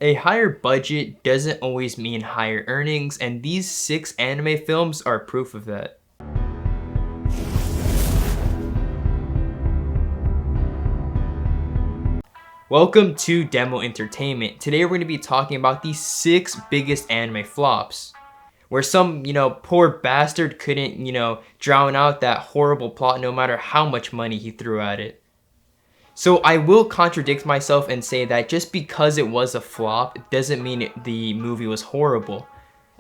A higher budget doesn't always mean higher earnings, and these 6 anime films are proof of that. Welcome to Demo Entertainment. Today we're going to be talking about the 6 biggest anime flops. Where some, poor bastard couldn't, drown out that horrible plot no matter how much money he threw at it. So I will contradict myself and say that just because it was a flop, it doesn't mean the movie was horrible.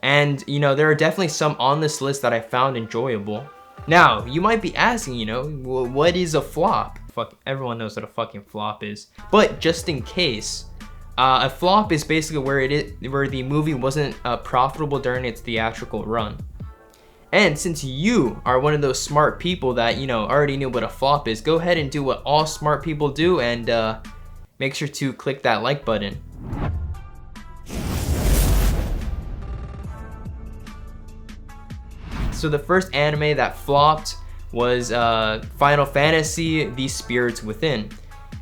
And, there are definitely some on this list that I found enjoyable. Now, you might be asking, what is a flop? Fuck, everyone knows what a fucking flop is. But just in case, a flop is basically where the movie wasn't profitable during its theatrical run. And since you are one of those smart people that, already knew what a flop is, go ahead and do what all smart people do and make sure to click that like button. So the first anime that flopped was Final Fantasy: The Spirits Within.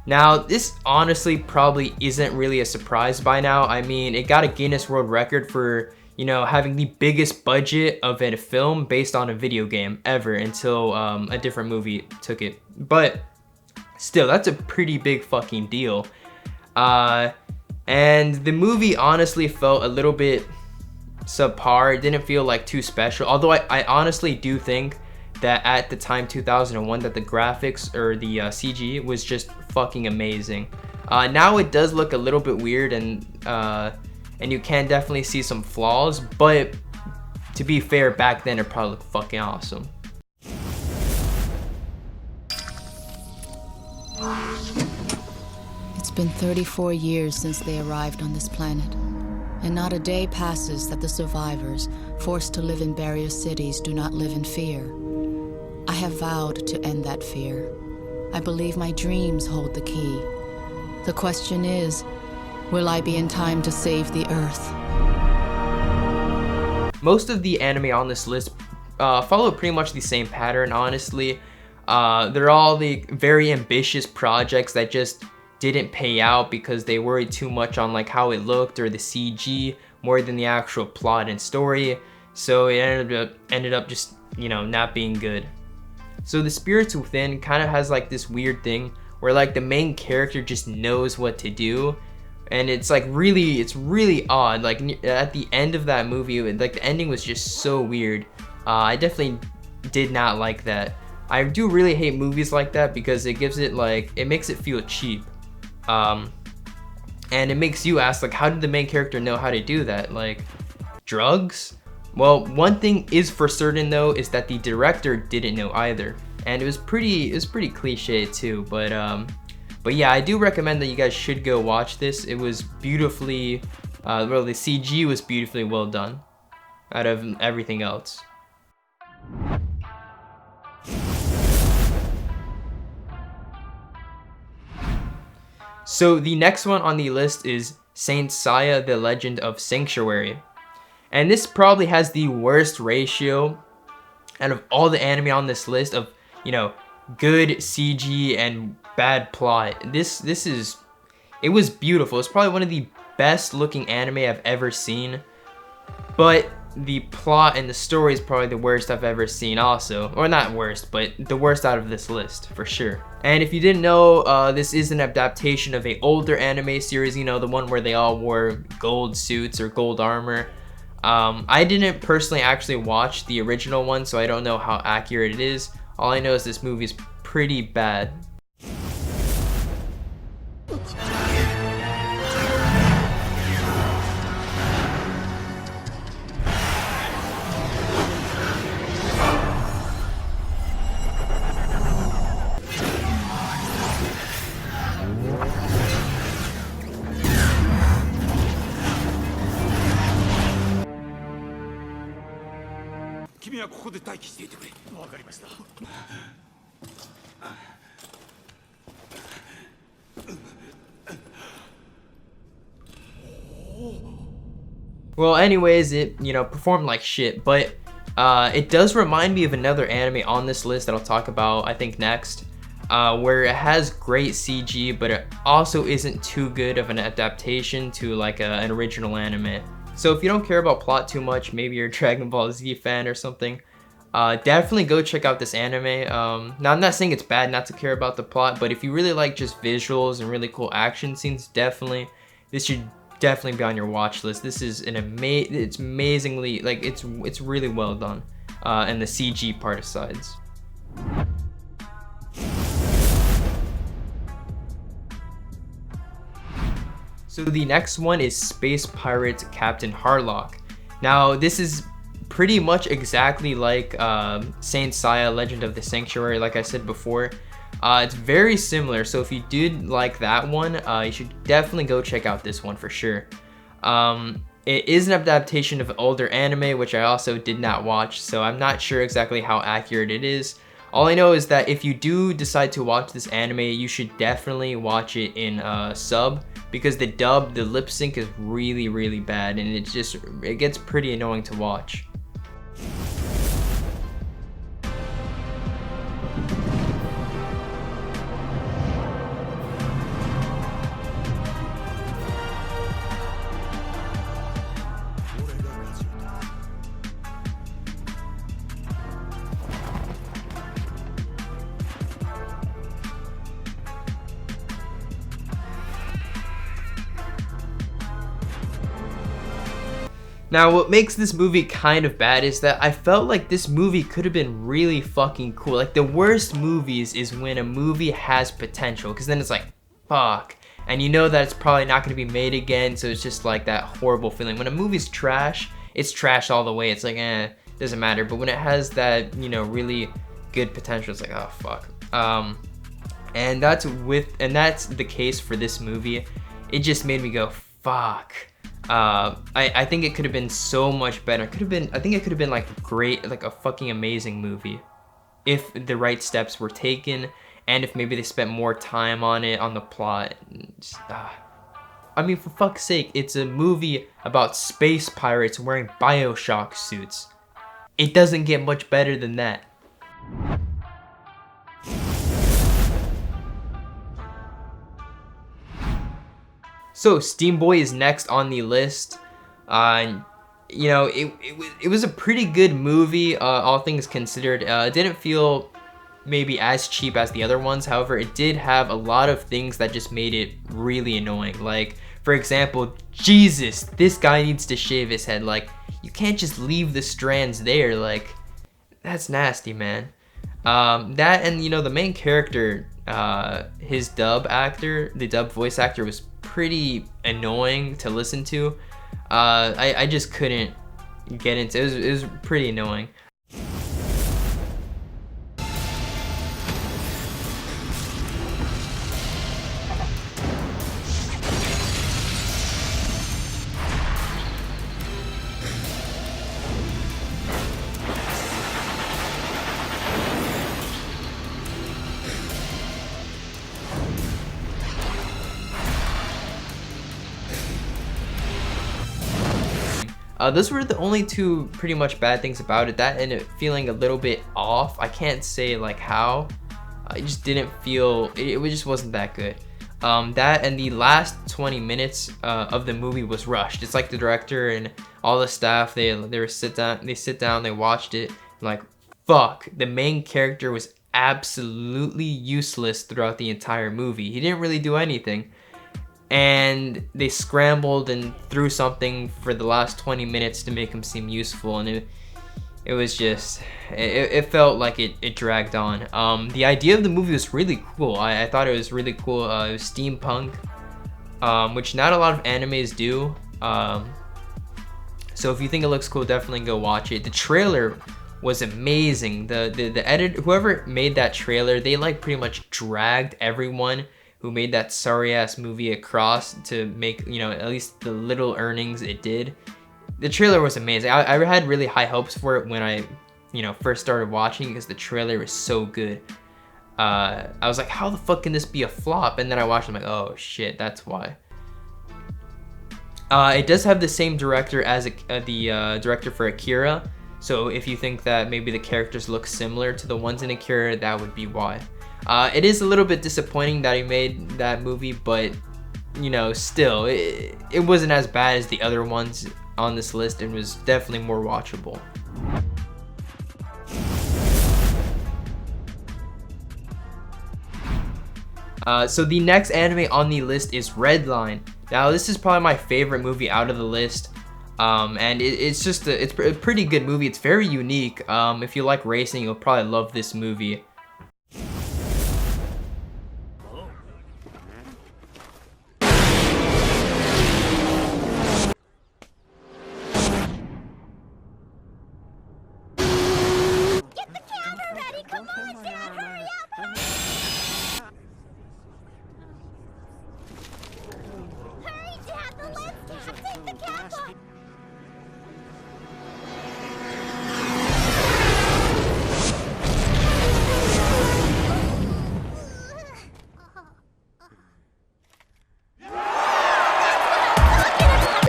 Now, this honestly probably isn't really a surprise by now. I mean, it got a Guinness World Record for having the biggest budget of a film based on a video game ever until a different movie took it. But still, that's a pretty big fucking deal. And the movie honestly felt a little bit subpar. It didn't feel like too special. Although I honestly do think that at the time 2001 that the graphics or the CG was just fucking amazing. Now it does look a little bit weird and you can definitely see some flaws, but to be fair, back then it probably looked fucking awesome. It's been 34 years since they arrived on this planet, and not a day passes that the survivors, forced to live in barrier cities, do not live in fear. I have vowed to end that fear. I believe my dreams hold the key. The question is, will I be in time to save the Earth? Most of the anime on this list follow pretty much the same pattern, honestly. They're all the very ambitious projects that just didn't pay out because they worried too much on like how it looked or the CG more than the actual plot and story. So it ended up just, not being good. So The Spirits Within kind of has like this weird thing where like the main character just knows what to do. And it's like it's really odd. Like at the end of that movie, like the ending was just so weird. I definitely did not like that. I do really hate movies like that because it gives it it makes it feel cheap. And it makes you ask like, how did the main character know how to do that? Like drugs? Well, one thing is for certain though, is that the director didn't know either. And it was pretty cliche too, but yeah, I do recommend that you guys should go watch this. It was beautifully, the CG was beautifully well done out of everything else. So the next one on the list is Saint Seiya: The Legend of Sanctuary. And this probably has the worst ratio out of all the anime on this list of, good CG and bad plot. It was beautiful. It's probably one of the best looking anime I've ever seen, but the plot and the story is probably the worst I've ever seen also. Or not worst, but the worst out of this list for sure. And if you didn't know, this is an adaptation of an older anime series, the one where they all wore gold suits or gold armor. I didn't personally actually watch the original one, so I don't know how accurate it is. All I know is this movie is pretty bad. Well, anyways, it, performed like shit, but it does remind me of another anime on this list that I'll talk about, I think, next. where it has great CG, but it also isn't too good of an adaptation to like an original anime. So if you don't care about plot too much, maybe you're a Dragon Ball Z fan or something, definitely go check out this anime. Now I'm not saying it's bad not to care about the plot, but if you really like just visuals and really cool action scenes, this should definitely be on your watch list. This is it's amazingly, like, it's really well done, and the CG part aside. So the next one is Space Pirate Captain Harlock. Now this is pretty much exactly like Saint Seiya Legend of the Sanctuary, like I said before. It's very similar, so if you did like that one, you should definitely go check out this one for sure. It is an adaptation of older anime, which I also did not watch, so I'm not sure exactly how accurate it is. All I know is that if you do decide to watch this anime, you should definitely watch it in sub, because the lip sync is really bad, and it gets pretty annoying to watch. Now, what makes this movie kind of bad is that I felt like this movie could have been really fucking cool. Like, the worst movies is when a movie has potential, because then it's like, fuck. And you know that it's probably not going to be made again, so it's just like that horrible feeling. When a movie's trash, it's trash all the way. It's like, doesn't matter. But when it has that, you know, really good potential, it's like, oh, fuck. And that's the case for this movie. It just made me go, fuck. I think it could have been so much better. I think it could have been like great, like a fucking amazing movie if the right steps were taken, and if maybe they spent more time on it, on the plot. I mean, for fuck's sake, it's a movie about space pirates wearing Bioshock suits. It doesn't get much better than that. So Steam Boy is next on the list. You know, it was a pretty good movie, all things considered. It didn't feel maybe as cheap as the other ones. However, it did have a lot of things that just made it really annoying. Like, for example, Jesus, this guy needs to shave his head. Like, you can't just leave the strands there. Like, that's nasty, man. That, and you know, the main character, his the dub voice actor was pretty annoying to listen to. I just couldn't get into it. It was pretty annoying. Those were the only two pretty much bad things about it. That and it feeling a little bit off. I can't say like how. I just didn't feel, it just wasn't that good. That and the last 20 minutes of the movie was rushed. It's like the director and all the staff, they sit down, they watched it, like, fuck, the main character was absolutely useless throughout the entire movie. He didn't really do anything. And they scrambled and threw something for the last 20 minutes to make him seem useful, and it was just, it felt like it dragged on. The idea of the movie was really cool. I thought it was really cool. It was steampunk, which not a lot of animes do. So if you think it looks cool, definitely go watch it. The trailer was amazing. The editor, whoever made that trailer, they like pretty much dragged everyone who made that sorry ass movie across to make, you know, at least the little earnings it did. The trailer was amazing. I had really high hopes for it when I, you know, first started watching, because the trailer was so good. I was like, how the fuck can this be a flop? And then I watched it, I'm like, oh shit, that's why. It does have the same director as the director for Akira. So if you think that maybe the characters look similar to the ones in Akira, that would be why. It is a little bit disappointing that he made that movie, but you know, still, it wasn't as bad as the other ones on this list and was definitely more watchable. So the next anime on the list is Redline. Now this is probably my favorite movie out of the list, and it's a pretty good movie. It's very unique. If you like racing, you'll probably love this movie.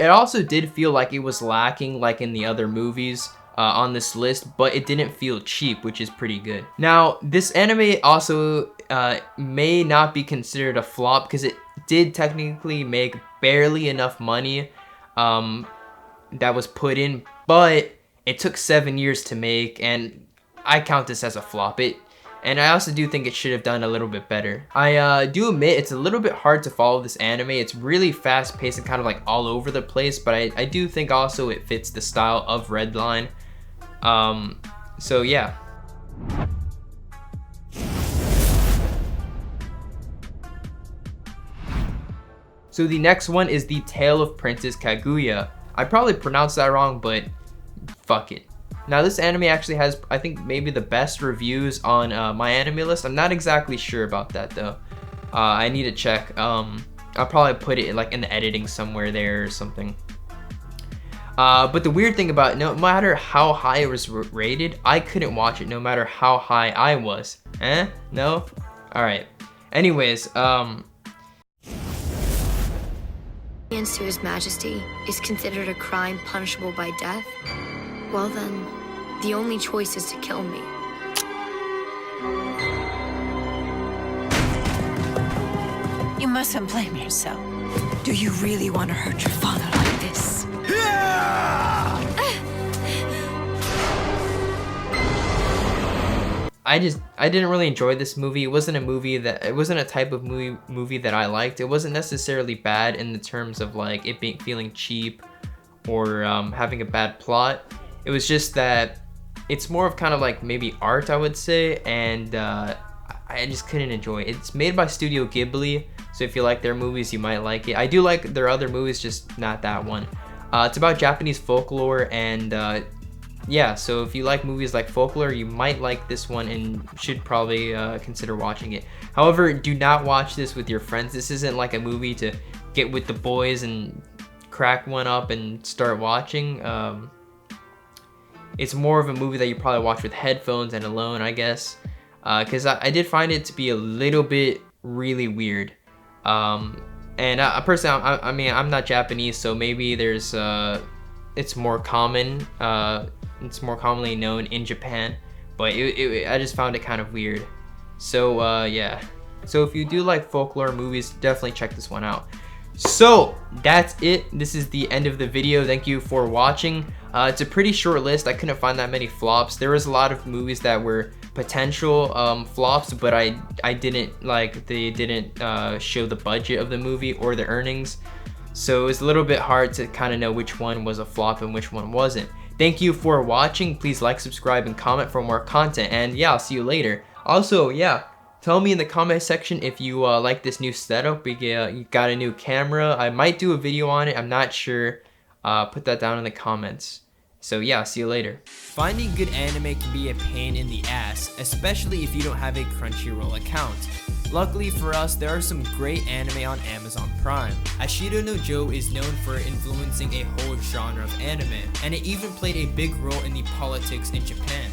It also did feel like it was lacking like in the other movies on this list, but it didn't feel cheap, which is pretty good. Now, this anime also may not be considered a flop because it did technically make barely enough money that was put in, but it took 7 years to make, and I count this as a flop. And I also do think it should have done a little bit better. I do admit it's a little bit hard to follow this anime. It's really fast paced and kind of like all over the place, but I do think also it fits the style of Redline. So yeah. So the next one is The Tale of Princess Kaguya. I probably pronounced that wrong, but fuck it. Now this anime actually has, I think, maybe the best reviews on my anime list. I'm not exactly sure about that though. I need to check. I'll probably put it like in the editing somewhere there or something. But the weird thing about it, no matter how high it was rated, I couldn't watch it no matter how high I was. No? Alright. Anyways, to His Majesty is considered a crime punishable by death, well then, the only choice is to kill me. You mustn't blame yourself. Do you really want to hurt your father like this? I didn't really enjoy this movie. It wasn't a type of movie that I liked. It wasn't necessarily bad in the terms of like it feeling cheap or having a bad plot. It was just that it's more of kind of like maybe art, I would say, and I just couldn't enjoy it. It's made by Studio Ghibli, so if you like their movies, you might like it. I do like their other movies, just not that one. It's about Japanese folklore, and yeah, so if you like movies like folklore, you might like this one and should probably consider watching it. However, do not watch this with your friends. This isn't like a movie to get with the boys and crack one up and start watching. It's more of a movie that you probably watch with headphones and alone, I guess, because I did find it to be a little bit really weird. And personally, I mean, I'm not Japanese, so maybe there's it's more common. It's more commonly known in Japan, but I just found it kind of weird. So yeah. So if you do like folklore movies, definitely check this one out. So that's it. This is the end of the video. Thank you for watching. It's a pretty short list. I couldn't find that many flops. There was a lot of movies that were potential flops, but I didn't like, they didn't show the budget of the movie or the earnings. So it's a little bit hard to kind of know which one was a flop and which one wasn't. Thank you for watching. Please like, subscribe, and comment for more content. And yeah, I'll see you later. Also, yeah, tell me in the comment section if you like this new setup. You got a new camera. I might do a video on it. I'm not sure. Put that down in the comments. So yeah, see you later. Finding good anime can be a pain in the ass, especially if you don't have a Crunchyroll account. Luckily for us, there are some great anime on Amazon Prime. Ashido no Joe is known for influencing a whole genre of anime, and it even played a big role in the politics in Japan.